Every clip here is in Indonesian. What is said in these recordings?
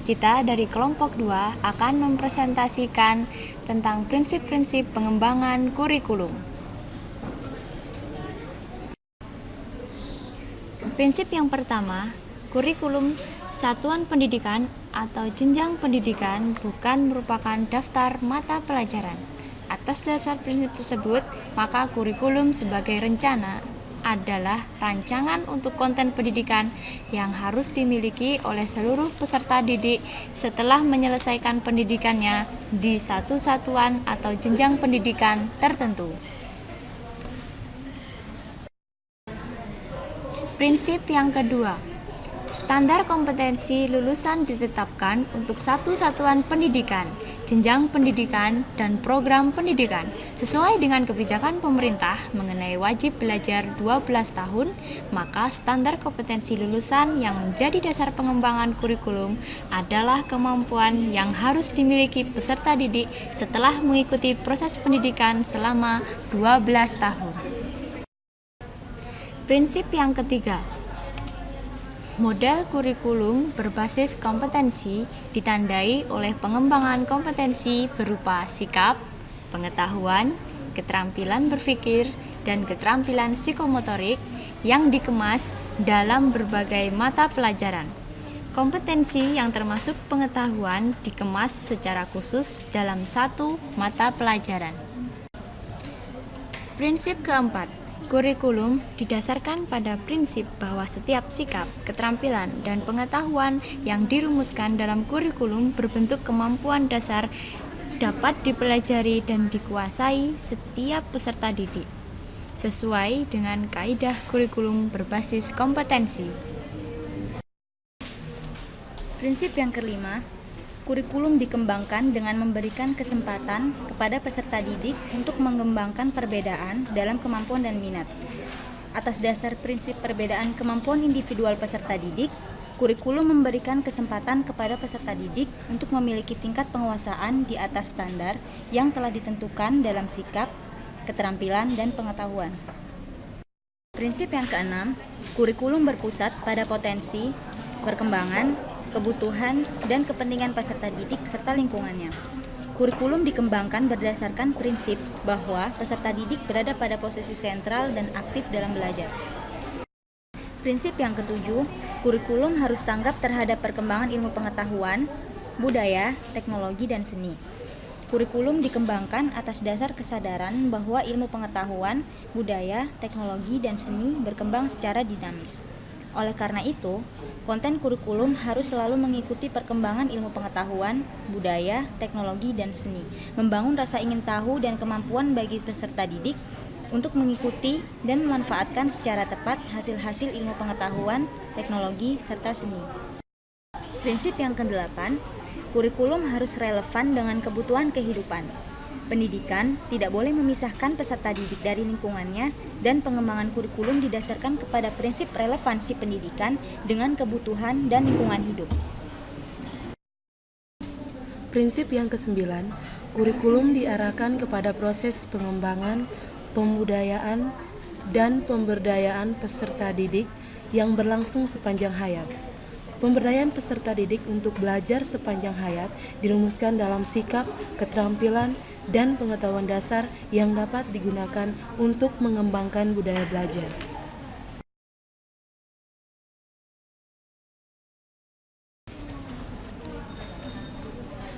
Kita dari kelompok 2 akan mempresentasikan tentang prinsip-prinsip pengembangan kurikulum. Prinsip yang pertama, kurikulum satuan pendidikan atau jenjang pendidikan bukan merupakan daftar mata pelajaran. Atas dasar prinsip tersebut, maka kurikulum sebagai rencana adalah rancangan untuk konten pendidikan yang harus dimiliki oleh seluruh peserta didik setelah menyelesaikan pendidikannya di satu satuan atau jenjang pendidikan tertentu. Prinsip yang kedua, standar kompetensi lulusan ditetapkan untuk satu satuan pendidikan, jenjang pendidikan, dan program pendidikan. Sesuai dengan kebijakan pemerintah mengenai wajib belajar 12 tahun, maka standar kompetensi lulusan yang menjadi dasar pengembangan kurikulum adalah kemampuan yang harus dimiliki peserta didik setelah mengikuti proses pendidikan selama 12 tahun. Prinsip yang ketiga, model kurikulum berbasis kompetensi ditandai oleh pengembangan kompetensi berupa sikap, pengetahuan, keterampilan berpikir, dan keterampilan psikomotorik yang dikemas dalam berbagai mata pelajaran. Kompetensi yang termasuk pengetahuan dikemas secara khusus dalam satu mata pelajaran. Prinsip keempat, kurikulum didasarkan pada prinsip bahwa setiap sikap, keterampilan, dan pengetahuan yang dirumuskan dalam kurikulum berbentuk kemampuan dasar dapat dipelajari dan dikuasai setiap peserta didik, sesuai dengan kaidah kurikulum berbasis kompetensi. Prinsip yang kelima, kurikulum dikembangkan dengan memberikan kesempatan kepada peserta didik untuk mengembangkan perbedaan dalam kemampuan dan minat. Atas dasar prinsip perbedaan kemampuan individual peserta didik, kurikulum memberikan kesempatan kepada peserta didik untuk memiliki tingkat penguasaan di atas standar yang telah ditentukan dalam sikap, keterampilan, dan pengetahuan. Prinsip yang keenam, kurikulum berpusat pada potensi, perkembangan, kebutuhan, dan kepentingan peserta didik serta lingkungannya. Kurikulum dikembangkan berdasarkan prinsip bahwa peserta didik berada pada posisi sentral dan aktif dalam belajar. Prinsip yang ketujuh, kurikulum harus tanggap terhadap perkembangan ilmu pengetahuan, budaya, teknologi, dan seni. Kurikulum dikembangkan atas dasar kesadaran bahwa ilmu pengetahuan, budaya, teknologi, dan seni berkembang secara dinamis. Oleh karena itu, konten kurikulum harus selalu mengikuti perkembangan ilmu pengetahuan, budaya, teknologi, dan seni, membangun rasa ingin tahu dan kemampuan bagi peserta didik untuk mengikuti dan memanfaatkan secara tepat hasil-hasil ilmu pengetahuan, teknologi, serta seni. Prinsip yang ke-8, kurikulum harus relevan dengan kebutuhan kehidupan. Pendidikan tidak boleh memisahkan peserta didik dari lingkungannya, dan pengembangan kurikulum didasarkan kepada prinsip relevansi pendidikan dengan kebutuhan dan lingkungan hidup. Prinsip yang ke-9, kurikulum diarahkan kepada proses pengembangan, pembudayaan, dan pemberdayaan peserta didik yang berlangsung sepanjang hayat. Pemberdayaan peserta didik untuk belajar sepanjang hayat dirumuskan dalam sikap, keterampilan, dan pengetahuan dasar yang dapat digunakan untuk mengembangkan budaya belajar.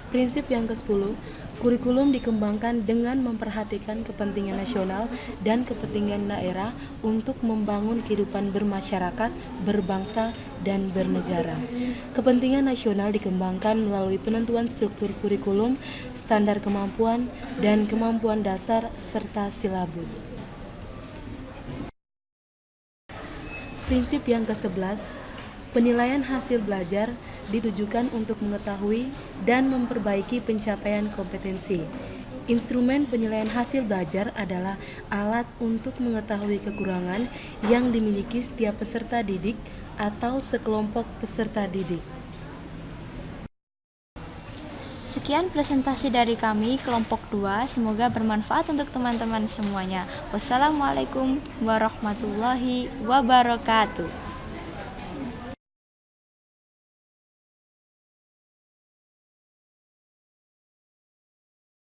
Prinsip yang ke-10, kurikulum dikembangkan dengan memperhatikan kepentingan nasional dan kepentingan daerah untuk membangun kehidupan bermasyarakat, berbangsa, dan bernegara. Kepentingan nasional dikembangkan melalui penentuan struktur kurikulum, standar kemampuan, dan kemampuan dasar, serta silabus. Prinsip yang ke-11, penilaian hasil belajar ditujukan untuk mengetahui dan memperbaiki pencapaian kompetensi. Instrumen penilaian hasil belajar adalah alat untuk mengetahui kekurangan yang dimiliki setiap peserta didik atau sekelompok peserta didik. Sekian presentasi dari kami kelompok 2, semoga bermanfaat untuk teman-teman semuanya. Wassalamualaikum warahmatullahi wabarakatuh.